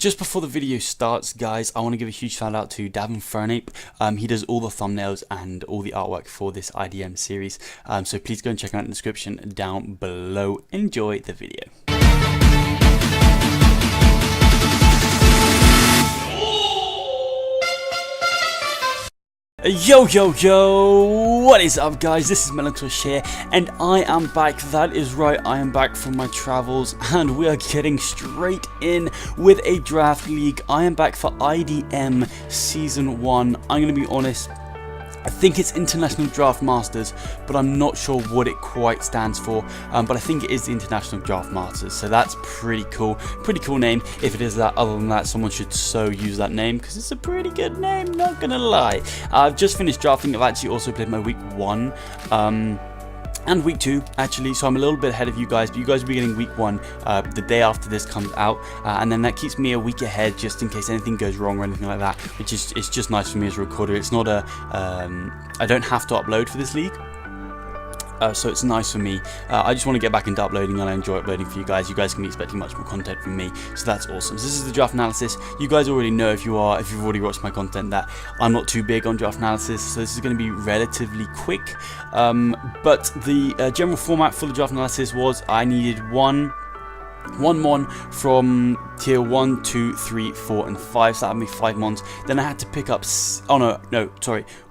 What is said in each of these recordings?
Just before the video starts, guys, I want to give a huge shout out to Davin Fernape. He does all the thumbnails and all the artwork for this IDM series. So please go and check him out in the description down below. Enjoy the video. Yo, what is up, guys? This is Melontosh here, and I am back. That is right, I am back from my travels, and we are getting straight in with a draft league. I am back for IDM Season 1. I'm going to be honest, I think it's International Draft Masters, but I'm not sure what it quite stands for, but I think it is the International Draft Masters, so that's pretty cool name. If it is that, other than that, someone should so use that name, because it's a pretty good name, not gonna lie. I've just finished drafting. I've actually also played my week 1, and week 2 actually, so I'm a little bit ahead of you guys, but you guys will be getting week 1 the day after this comes out, and then that keeps me a week ahead just in case anything goes wrong or anything like that, which is, it's just nice for me as a recorder. It's not a I don't have to upload for this league, so it's nice for me. I just want to get back into uploading, and I enjoy uploading for you guys. You guys can be expecting much more content from me, so that's awesome. So this is the draft analysis. You guys already know, if you've already watched my content, that I'm not too big on draft analysis, so this is going to be relatively quick. But the general format for the draft analysis was I needed one mon from tier 1, 2, 3, 4, and 5, so that would be 5 mons. Then I had to pick up,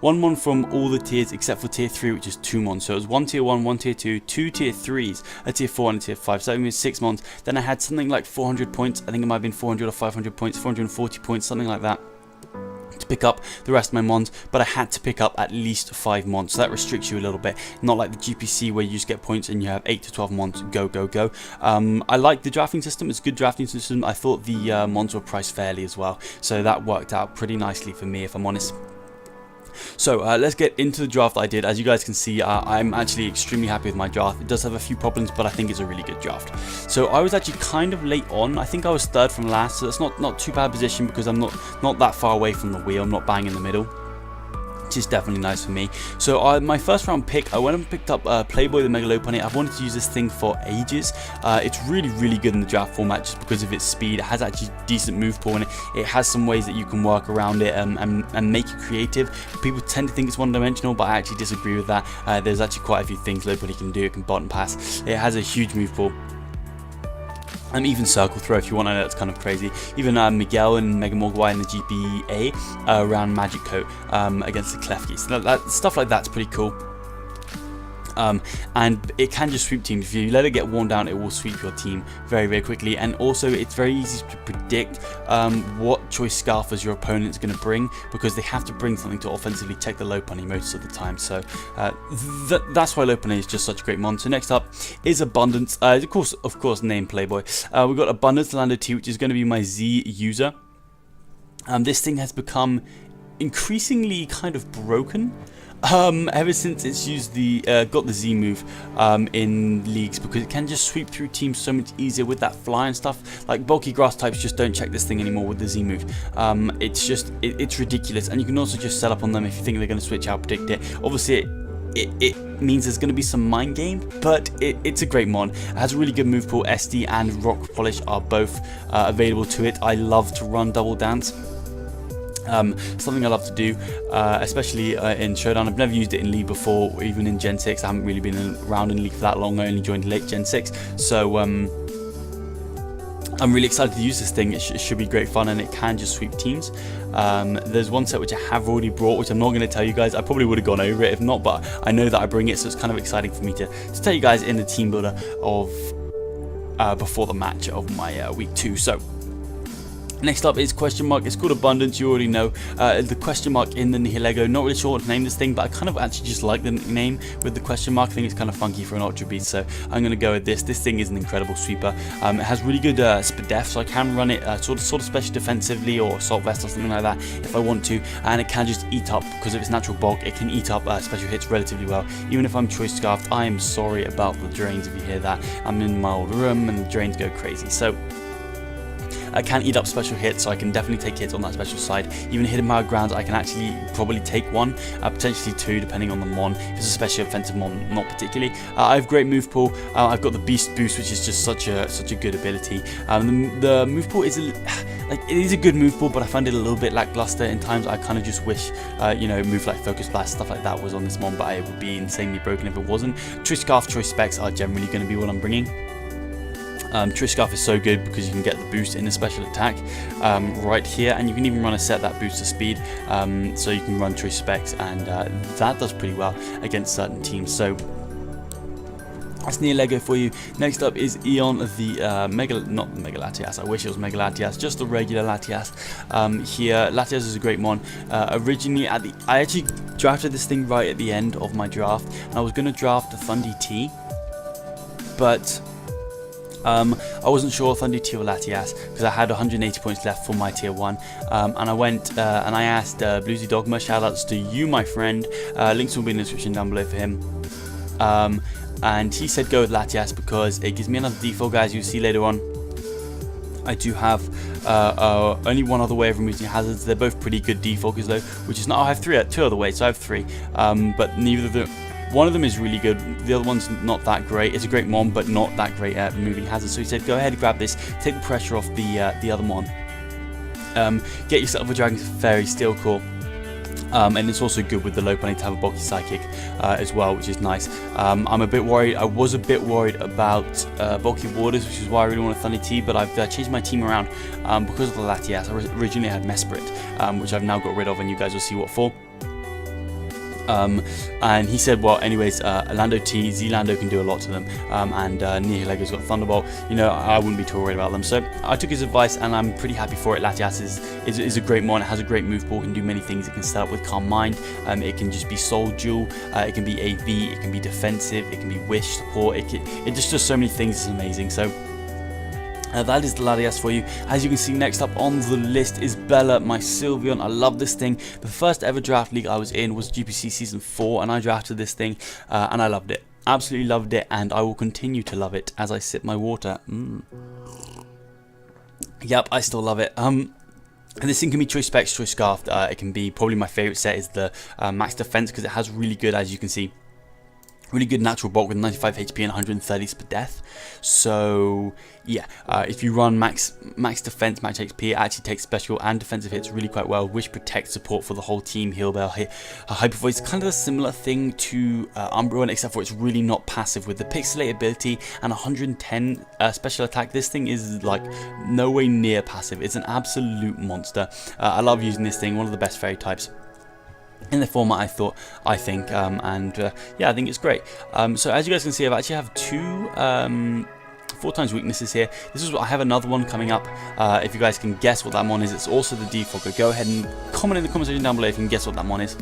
one mon from all the tiers except for tier 3, which is 2 mons. So it was 1 tier 1, 1 tier 2, 2 tier 3s, a tier 4, and a tier 5, so that means 6 mons. Then I had something like 400 points, I think it might have been 400 or 500 points, 440 points, something like that, to pick up the rest of my mons, but I had to pick up at least 5 mons, so that restricts you a little bit, not like the GPC where you just get points and you have 8 to 12 mons, go. I like the drafting system. It's a good drafting system. I thought the mons were priced fairly as well, so that worked out pretty nicely for me, if I'm honest. So let's get into the draft I did. As you guys can see, I'm actually extremely happy with my draft. It does have a few problems, but I think it's a really good draft. So I was actually kind of late on. I think I was 3rd from last, so that's not too bad position, because I'm not that far away from the wheel. I'm not bang in the middle, which is definitely nice for me. So my first round pick, I went and picked up Playboy the Megalopony. I've wanted to use this thing for ages. It's really good in the draft format just because of its speed. It has actually decent move pool, and it has some ways that you can work around it and make it creative. People tend to think it's one-dimensional, but I actually disagree with that. There's actually quite a few things Lopony can do. It can bot and pass. It has a huge move pool. Even circle throw if you want. I know that's kind of crazy. Even Miguel and Mega Mogwai in the GPA ran Magic Coat against the Klefki. So that stuff like that's pretty cool. And it can just sweep teams. If you let it get worn down, it will sweep your team very quickly. And also, it's very easy to predict what choice Scarfers your opponent's going to bring, because they have to bring something to offensively check the Lopunny most of the time. So that's why Lopunny is just such a great mon. So next up is Abundance. Of course, named Playboy. We've got Abundance Lando T, which is going to be my Z user. This thing has become increasingly kind of broken ever since it's used got the Z move in leagues, because it can just sweep through teams so much easier with that fly and stuff. Like bulky grass types just don't check this thing anymore with the Z move. It's ridiculous, and you can also just set up on them if you think they're going to switch out, predict it. Obviously it means there's going to be some mind game, but it's a great mon. It has a really good move pool. SD and Rock Polish are both available to it. I love to run Double Dance. Something I love to do, especially in Showdown. I've never used it in League before, or even in Gen 6. I haven't really been around in League for that long. I only joined late Gen 6, so I'm really excited to use this thing. It should be great fun, and it can just sweep teams. There's one set which I have already brought, which I'm not going to tell you guys. I probably would have gone over it if not, but I know that I bring it, so it's kind of exciting for me to tell you guys in the team builder of before the match of my week 2. So next up is Question Mark. It's called Abundance, you already know. The question mark in the Nihilego. Not really sure what to name this thing, but I kind of actually just like the name with the question mark. I think it's kind of funky for an Ultra Beast, so I'm going to go with this. This thing is an incredible sweeper. It has really good SPDEF, so I can run it sort of special defensively or Assault Vest or something like that if I want to, and it can just eat up, because of its natural bulk, it can eat up special hits relatively well. Even if I'm Choice Scarfed, I am sorry about the drains if you hear that. I'm in my old room and the drains go crazy. So I can eat up special hits, so I can definitely take hits on that special side. Even hidden power grounds, I can actually probably take one, potentially two, depending on the mon. If it's a special offensive mon, not particularly. I have great move pool. I've got the beast boost, which is just such a good ability. The move pool is like, it is a good move pool, but I find it a little bit lackluster in times. I kind of just wish, you know, move like Focus Blast, stuff like that was on this mon, but it would be insanely broken if it wasn't. Choice Scarf, Choice Specs are generally going to be what I'm bringing. Choice Scarf is so good because you can get the boost in the special attack right here, and you can even run a set that boosts the speed, so you can run Choice Specs, and that does pretty well against certain teams. So that's near Lego for you. Next up is Eon, the not Mega Latias. I wish it was Mega Latias, just the regular Latias. Here, Latias is a great mon. Originally, I actually drafted this thing right at the end of my draft, and I was going to draft the Thunder T, but I wasn't sure Thunder T or Latias because I had 180 points left for my tier 1, and I went and I asked Bluesy Dogma, shoutouts to you, my friend. Links will be in the description down below for him. And he said go with Latias because it gives me another default, guys. You'll see later on. I do have only one other way of removing hazards. They're both pretty good defaulters though, which is not. I have two other ways, so I have three. But neither of them. One of them is really good. The other one's not that great. It's a great mon, but not that great at removing hazards. So he said, go ahead and grab this. Take the pressure off the other mon. Get yourself a Dragon's Fairy Steel Core. And it's also good with the low bunny to have a bulky psychic as well, which is nice. I'm a bit worried. I was a bit worried about bulky waters, which is why I really want a Thunder T, but I've changed my team around because of the Latias. I originally had Mesprit, which I've now got rid of, and you guys will see what for. And he said, well, anyways, Lando T, Z-Lando can do a lot to them, and Neo Lego's got Thunderbolt. You know, I wouldn't be too worried about them. So I took his advice, and I'm pretty happy for it. Latias is a great mon. It has a great move pool, can do many things. It can start with Calm Mind, it can just be Soul Jewel, it can be AV, it can be defensive, it can be Wish support, it just does so many things. It's amazing. So that is the Latias for you. As you can see, next up on the list is Bella, my Sylveon. I love this thing. The first ever draft league I was in was GPC Season 4, and I drafted this thing, and I loved it. Absolutely loved it, and I will continue to love it as I sip my water. Yep, I still love it. And this thing can be Choice Specs, Choice Scarf. It can be, probably my favourite set is the Max Defense, because it has really good, as you can see, really good natural bulk with 95 HP and 130 per death. So yeah, if you run max defense, max HP, it actually takes special and defensive hits really quite well. Wish, protect, support for the whole team. Heal Bell, Hyper Voice, kind of a similar thing to Umbreon, except for it's really not passive. With the Pixelate ability and 110 special attack, this thing is like no way near passive. It's an absolute monster. I love using this thing. One of the best fairy types in the format, I think, and yeah, I think it's great. So as you guys can see, I actually have two 4x weaknesses here. This is what I have another one coming up. If you guys can guess what that mon is, it's also the default. Go ahead and comment in the comment section down below if you can guess what that mon is.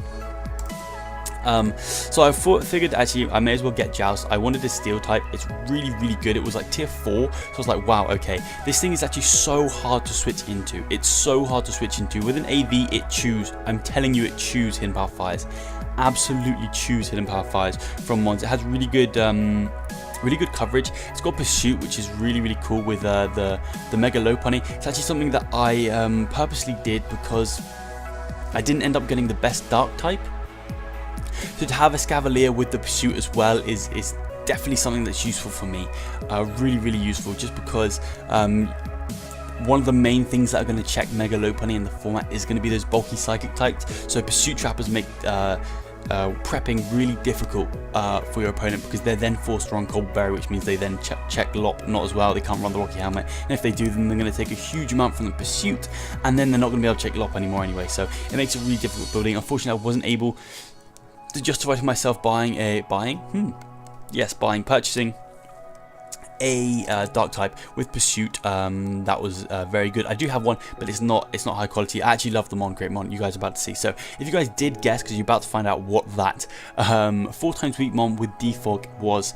So I figured actually I may as well get Joust. I wanted a steel type. It's really good. It was like tier 4, so I was like, wow, okay, this thing is actually so hard to switch into. It's so hard to switch into. With an AV, it chews. I'm telling you, it chews hidden power fires. Absolutely chews hidden power fires from mons. It has really good coverage. It's got Pursuit, which is really cool with the Mega Lopunny. It's actually something that I purposely did because I didn't end up getting the best dark type. So to have a Scavalier with the Pursuit as well is definitely something that's useful for me. Really useful, just because one of the main things that are going to check Mega Lopunny in the format is going to be those bulky psychic types. So Pursuit Trappers make prepping really difficult for your opponent, because they're then forced to run Cold Berry, which means they then check Lop not as well. They can't run the Rocky Helmet, and if they do, then they're going to take a huge amount from the Pursuit, and then they're not going to be able to check Lop anymore anyway. So it makes it really difficult building. Unfortunately, I wasn't able to justify to myself purchasing a dark type with Pursuit. That was very good. I do have one, but it's not high quality. I actually love the mon, great mon, you guys are about to see. So if you guys did guess, because you're about to find out what that 4x weak mon with defog was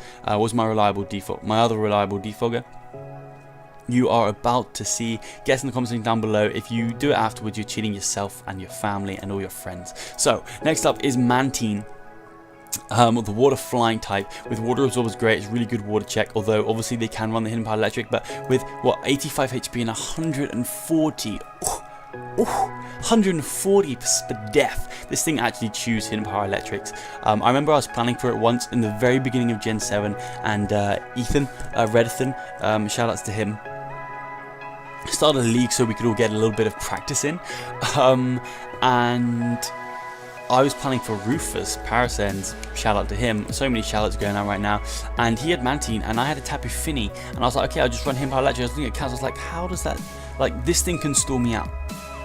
my reliable defog, my other reliable defogger, you are about to see. Guess in the comment section down below. If you do it afterwards, you're cheating yourself and your family and all your friends. So next up is Mantine. The water flying type with water absorb is great. It's really good water check, although obviously they can run the hidden power electric, but with what, 85 HP and 140 140 for death, this thing actually chews hidden power electrics. I remember I was planning for it once in the very beginning of Gen 7, and Ethan Redithan, shout outs to him, started a league so we could all get a little bit of practice in, and I was planning for Rufus Parasens, shout out to him, so many shout outs going on right now, and he had Mantine and I had a Tapu Fini, and I was like, okay, I'll just run him power electric. I was looking at counts, I was like, how does that, like, this thing can stall me out.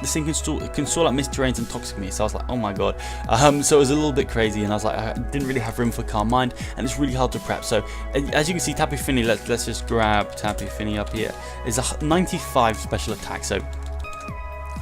This thing can stall out Misty Rains and Toxic me, so I was like, oh my god. So it was a little bit crazy, and I was like, I didn't really have room for Calm Mind, and it's really hard to prep. So as you can see, Tapu Fini, let's just grab Tapu Fini up here, is a 95 special attack, so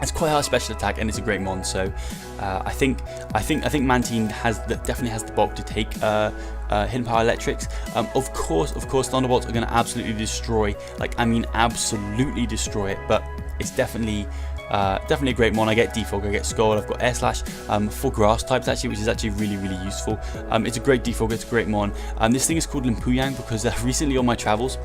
it's quite high special attack, and it's a great mon. So I think Mantine definitely has the bulk to take hidden power electrics. Of course, Thunderbolts are going to absolutely destroy, like, I mean absolutely destroy it, but it's definitely a great mon. I get Defog, I get Scald, I've got Air Slash for grass types actually, which is actually really useful. It's a great Defog, it's a great mon. This thing is called Limpuyang because recently on my travels,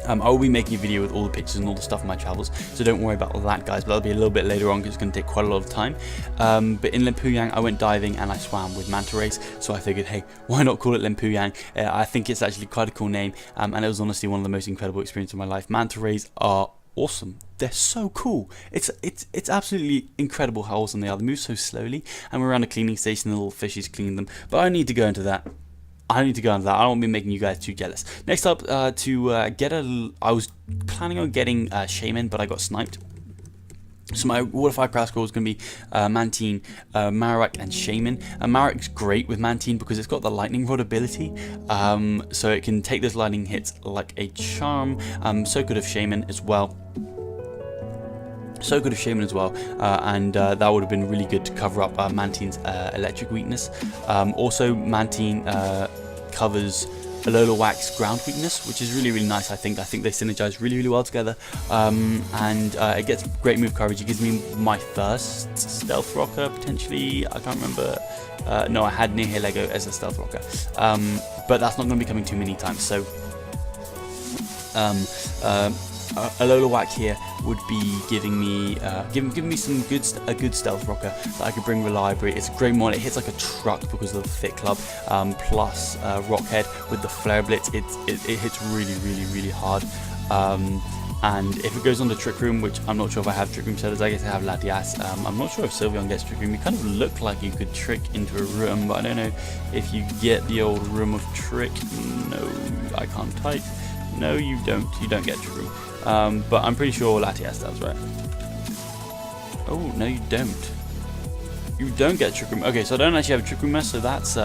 I will be making a video with all the pictures and all the stuff on my travels, so don't worry about all that, guys, but that'll be a little bit later on because it's going to take quite a lot of time. But in Limpuyang, I went diving and I swam with manta rays, so I figured, hey, why not call it Limpuyang? I think it's actually quite a cool name, and it was honestly one of the most incredible experiences of my life. Manta rays are awesome. They're so cool. It's absolutely incredible how awesome they are. They move so slowly, and we're around a cleaning station, the little fishies cleaning them, but I don't need to go into that. I don't want to be making you guys too jealous. Next up, I was planning on getting Shaman, but I got sniped. So my Water Fire Crash score is going to be Mantine, Marowak, and Shaman. Marowak's great with Mantine because it's got the Lightning Rod ability, so it can take those lightning hits like a charm. So good of Shaman as well. And that would have been really good to cover up Mantine's electric weakness. Also, Mantine covers Alolawak's ground weakness, which is really nice. I think they synergize really well together, and it gets great move coverage. It gives me my first Stealth Rocker potentially. I can't remember. No, I had Nihilego as a Stealth Rocker, but that's not going to be coming too many times. So Alolawak here would be giving me some good stealth rocker that I could bring reliably. It's a great mod. It hits like a truck because of the thick club, plus Rockhead with the flare blitz. It hits really hard. And if it goes on the Trick Room, which I'm not sure if I have Trick Room setters, I guess I have Latias. I'm not sure if Sylveon gets Trick Room. You kind of look like you could trick into a room, but I don't know if you get the old Room of Trick. No, I can't type. No, you don't. You don't get Trick Room. But I'm pretty sure Latias does, right? Oh, no, you don't. You don't get Trick Room. Okay, so I don't actually have a Trick Room mess, so that's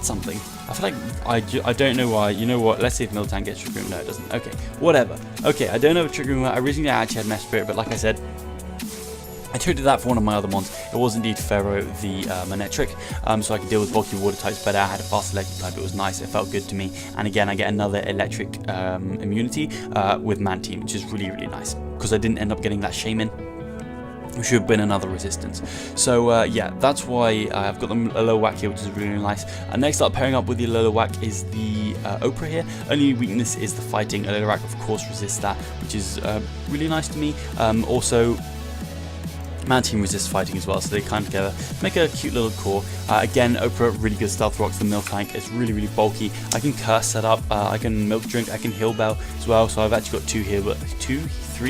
something. I feel like I don't know why. You know what? Let's see if Miltank gets Trick Room. No, it doesn't. Okay, whatever. Okay, I don't have a Trick Room. Originally, I actually had Mesh Spirit, but like I said, I traded that for one of my other mons. It was indeed Pharaoh the Manetric, so I could deal with bulky water types better. I had a fast electric type, it was nice, it felt good to me. And again, I get another electric immunity with Mantine, which is really nice, because I didn't end up getting that Shaman, which would have been another resistance. So yeah, that's why I've got the Alolawak here, which is really nice. Next up, pairing up with the Alolawak is the Oprah here. Only weakness is the fighting. Alolawak, of course, resists that, which is really nice to me. Also, Mantine resists fighting as well, so they kind of together make a cute little core. Again, Oprah, really good stealth rocks. The Miltank is really bulky. I can curse set up, I can milk drink, I can heal bell as well. So I've actually got three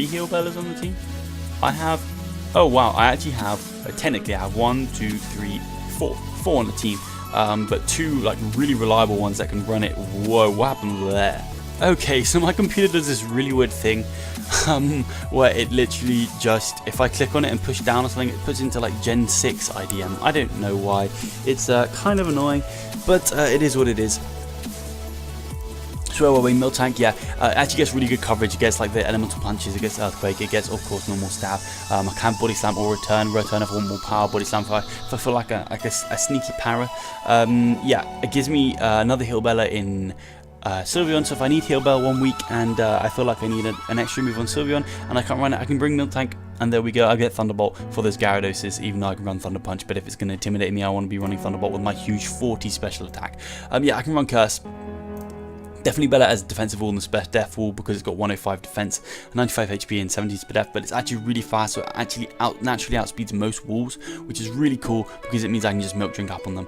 heal bellers on the team. I have, oh wow, I actually have, technically I have 1, 2, 3, 4 on the team, but 2 like really reliable ones that can run it. Whoa, what happened there? Okay, so my computer does this really weird thing, where it literally just, if I click on it and push down or something, it puts into like Gen 6 IDM. I don't know why. It's kind of annoying, but it is what it is. So where Miltank, yeah, actually gets really good coverage. It gets like the elemental punches, it gets earthquake, it gets of course normal stab. I can body slam or return if I want more power. Body slam if I feel like a sneaky para. Yeah, it gives me another heal bella in Sylveon, so if I need Heal Bell one week and I feel like I need an extra move on Sylveon and I can't run it, I can bring Miltank And there we go, I get Thunderbolt for those Gyarados, even though I can run Thunder Punch, but if it's going to intimidate me, I want to be running Thunderbolt with my huge 40 special attack. Yeah, I can run Curse. Definitely better as a defensive wall than the Death Wall because it's got 105 defense, 95 HP and 70 speed def, but it's actually really fast, so it actually naturally outspeeds most walls, which is really cool because it means I can just milk drink up on them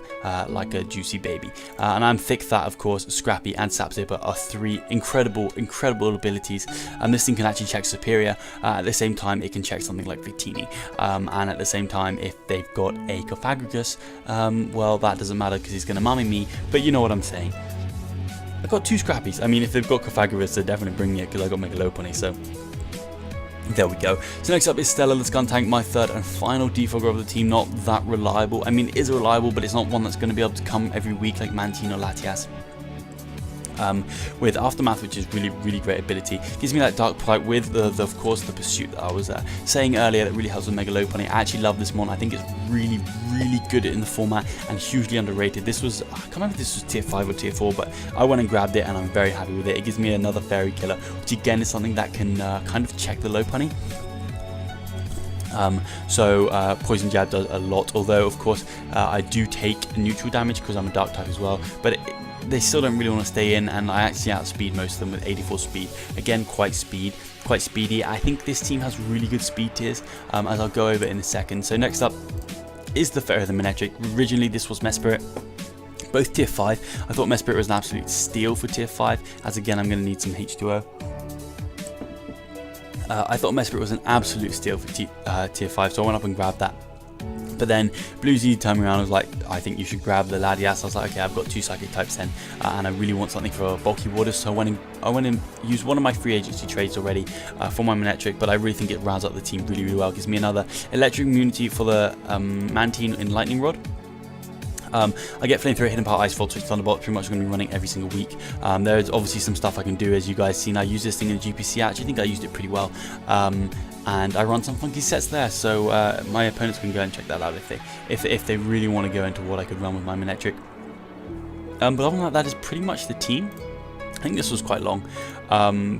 like a juicy baby. And I'm Thick Fat, of course, Scrappy and Sap Zipper are three incredible abilities, and this thing can actually check Superior. At the same time, it can check something like Victini, and at the same time, if they've got a Cofagrigus, well, that doesn't matter because he's going to mummy me, but you know what I'm saying. I've got two Scrappies. I mean, if they've got Cofagrigus, they're definitely bringing it because I've got Megalopony, so there we go. So next up is Stella the Skuntank, my third and final defogger of the team. Not that reliable. I mean, it is reliable, but it's not one that's going to be able to come every week like Mantine or Latias. With Aftermath, which is really great ability, gives me that Dark Plight with of course the Pursuit that I was saying earlier that really helps with Megalopony. I actually love this mon. I think it's really good in the format and hugely underrated. This was, I can't remember if this was tier 5 or tier 4, but I went and grabbed it and I'm very happy with it. It gives me another Fairy Killer, which again is something that can kind of check the Lopunny. Poison Jab does a lot, although of course I do take neutral damage because I'm a Dark type as well, but they still don't really want to stay in, and I actually outspeed most of them with 84 speed. Again, quite speedy. I think this team has really good speed tiers, as I'll go over in a second. So next up is the Pharaoh the Manectric. Originally this was Mesprit, both tier 5. I thought Mesprit was an absolute steal for tier 5, as again I'm going to need some H2O. I thought Mesprit was an absolute steal for tier 5, so I went up and grabbed that. But then Bluesy turned me around and was like, I think you should grab the Latias. I was like, okay, I've got 2 Psychic types then, and I really want something for bulky waters, so I went and used one of my free agency trades already for my Manectric, but I really think it rounds up the team really well. It gives me another electric immunity for the Mantine in Lightning Rod. I get Flamethrower, Hidden Power, Ice Volt, Switch, Thunderbolt, pretty much going to be running every single week. There's obviously some stuff I can do, as you guys seen. I use this thing in the GPC. I actually think I used it pretty well. And I run some funky sets there, so my opponents can go and check that out if they really want to go into what I could run with my Manectric. But other than that, that is pretty much the team. I think this was quite long,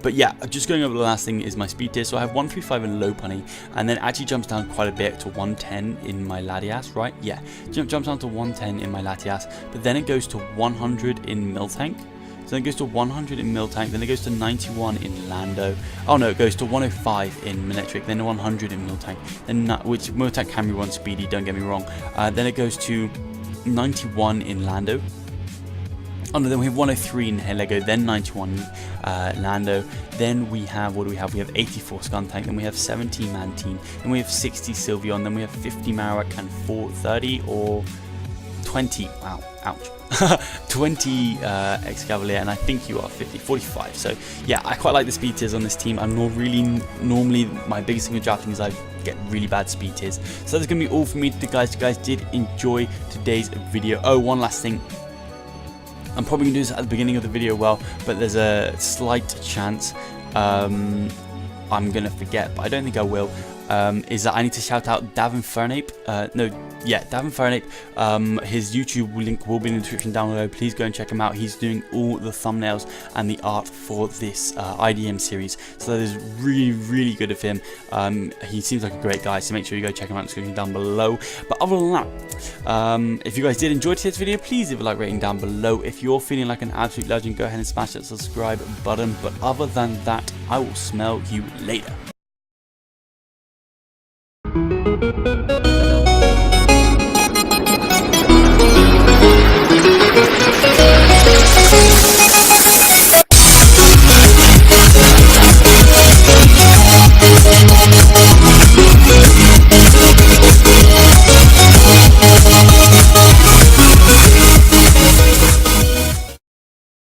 but yeah, just going over the last thing is my speed tier. So I have 135 in Lopunny, and then it actually jumps down quite a bit to 110 in my Latias, right? Yeah, jumps down to 110 in my Latias, but then it goes to 100 in Miltank. So then it goes to 100 in Miltank, then it goes to 91 in Lando. Oh no, it goes to 105 in Manectric, then 100 in Miltank, then which Miltank can be run speedy, don't get me wrong. Then it goes to 91 in Lando. Oh no, then we have 103 in Helego, then 91 Lando, then we have, what do we have? We have 84 Skuntank, then we have 70 Mantine, then we have 60 Sylveon, then we have 50 Marowak, and 30 or 20, wow, ouch, 20 Excavalier, and I think you are 45. So yeah, I quite like the speed tiers on this team. I'm normally my biggest thing with drafting is I get really bad speed tiers. So that's going to be all for me today, guys. If you guys did enjoy today's video. Oh, one last thing. I'm probably going to do this at the beginning of the video, but there's a slight chance I'm going to forget, but I don't think I will. Is that I need to shout out Davin Fernape. Davin Fernape. His YouTube link will be in the description down below. Please go and check him out. He's doing all the thumbnails and the art for this IDM series, so that is really good of him. He seems like a great guy, so make sure you go check him out in the description down below. But other than that, if you guys did enjoy today's video, please leave a like rating down below. If you're feeling like an absolute legend, go ahead and smash that subscribe button. But other than that, I will smell you later.